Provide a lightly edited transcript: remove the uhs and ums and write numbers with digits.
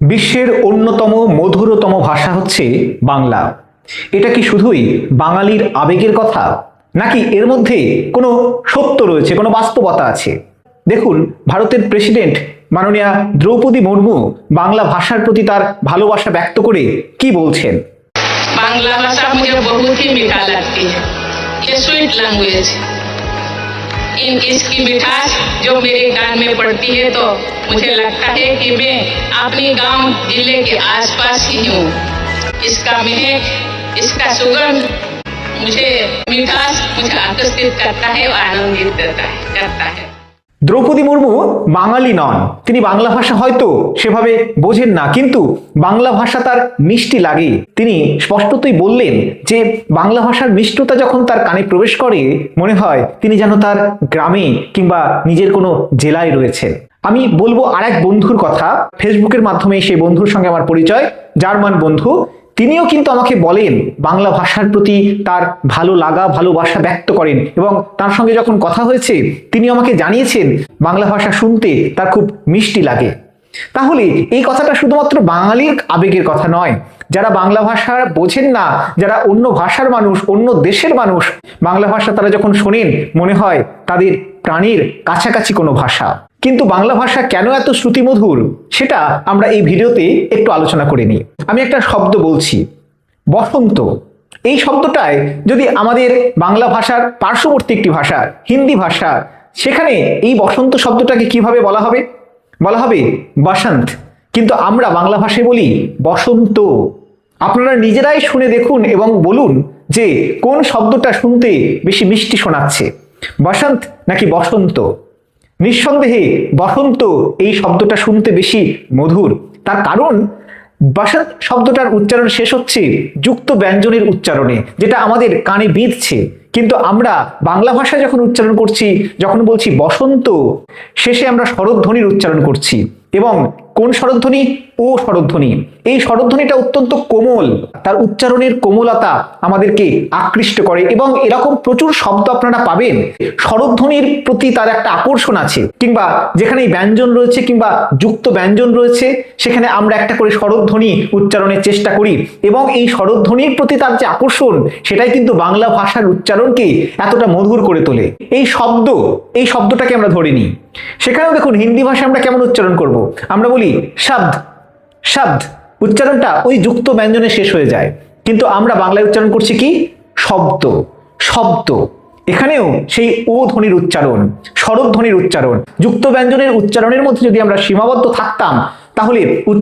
বিশ্বের অন্যতম মধুরতম ভাষা হচ্ছে বাংলা। এটা কি শুধুই বাঙালির আবেগের কথা, নাকি এর মধ্যে কোনো সত্য রয়েছে, কোনো বাস্তবতা আছে? দেখুন, ভারতের প্রেসিডেন্ট মাননীয়া দ্রৌপদী মুর্মু বাংলা ভাষার প্রতি তার ভালোবাসা ব্যক্ত করে কি বলছেন। बांग्ला भाषा मुझे बहुत ही मीठा लगती है। ये स्वीट लैंग्वेज, इसकी मिठास जो मेरे कान में पड़ती है तो मुझे लगता है कि मैं अपने गांव जिले के आसपास ही हूँ। इसका महक, इसका सुगंध मुझे मिठास मुझे आकर्षित करता है और आनंदित करता है। দ্রৌপদী মুর্মু বাঙালি নন, তিনি বাংলা ভাষা হয়তো সেভাবে বোঝেন না, কিন্তু বাংলা ভাষা তার মিষ্টি লাগে। তিনি স্পষ্টতই বললেন যে বাংলা ভাষার মিষ্টতা যখন তার কানে প্রবেশ করে, মনে হয় তিনি যেন তার গ্রামে কিংবা নিজের কোনো জেলায় রয়েছেন। আমি বলবো আর এক বন্ধুর কথা। ফেসবুকের মাধ্যমে সেই বন্ধুর সঙ্গে আমার পরিচয়, জার্মান বন্ধু। তিনিও কিন্তু আমাকে বলেন বাংলা ভাষার প্রতি তার ভালো লাগা, ভালোবাসা ব্যক্ত করেন, এবং তার সঙ্গে যখন কথা হয়েছে তিনি আমাকে জানিয়েছেন বাংলা ভাষা শুনতে তার খুব মিষ্টি লাগে। তাহলে এই কথাটা শুধুমাত্র বাঙালির আবেগের কথা নয়। যারা বাংলা ভাষা বোঝেন না, যারা অন্য ভাষার মানুষ, অন্য দেশের মানুষ, বাংলা ভাষা তারা যখন শোনেন মনে হয় তাদের প্রাণীর কাছাকাছি কোনো ভাষা। কিন্তু বাংলা ভাষা কেন এত শ্রুতিমধুর, সেটা আমরা এই ভিডিওতে একটু আলোচনা করে নিই। আমি একটা শব্দ বলছি, বসন্ত। এই শব্দটায় যদি আমাদের বাংলা ভাষার পার্শ্ববর্তী একটি ভাষা হিন্দি ভাষা, সেখানে এই বসন্ত শব্দটাকে কিভাবে বলা হবে? বলা হবে বসন্ত। কিন্তু আমরা বাংলা ভাষায় বলি বসন্ত। আপনারা নিজেরাই শুনে দেখুন এবং বলুন যে কোন শব্দটা শুনতে বেশি মিষ্টি শোনাচ্ছে, বসন্ত নাকি বসন্ত? নিঃসন্দেহে বসন্ত এই শব্দটা শুনতে বেশি মধুর। তার কারণ বসন্ত শব্দটার উচ্চারণ শেষ হচ্ছে যুক্ত ব্যঞ্জনের উচ্চারণে, যেটা আমাদের কানে বিঁধছে। কিন্তু আমরা বাংলা ভাষা যখন উচ্চারণ করছি, যখন বলছি বসন্ত, শেষে আমরা স্বরধ্বনির উচ্চারণ করছি। এবং কোন স্বরধ্বনি? ও স্বরধ্বনি। এই স্বরধ্বনিটা অত্যন্ত কোমল, তার উচ্চারণের কোমলতা আমাদেরকে আকৃষ্ট করে। এবং এরকম প্রচুর শব্দ আপনারা পাবেন, স্বরধ্বনির প্রতি তার একটা আকর্ষণ আছে, কিংবা যেখানে ব্যঞ্জন রয়েছে কিংবা যুক্ত ব্যঞ্জন রয়েছে সেখানে আমরা একটা করে স্বরধ্বনি উচ্চারণের চেষ্টা করি। এবং এই স্বরধ্বনির প্রতি তার যে আকর্ষণ, সেটাই কিন্তু বাংলা ভাষার উচ্চারণকে এতটা মধুর করে তোলে। এই শব্দটাকে আমরা ধরে নিই। সেখানেও দেখুন হিন্দি ভাষা আমরা কেমন উচ্চারণ করব? আমরা বলি শব্দ, শব্দ। উচ্চারণটা ওই যুক্ত ব্যঞ্জনে শেষ হয়ে যায়। কিন্তু আমরা বাংলায় উচ্চারণ করছি কি? শব্দ, শব্দ। এখানেও সেই ও ধ্বনির উচ্চারণ, স্বরধ্বনির উচ্চারণ, যুক্ত ব্যঞ্জনের উচ্চারণের মধ্যে যদি আমরা সীমাবদ্ধ থাকতাম, তাহলে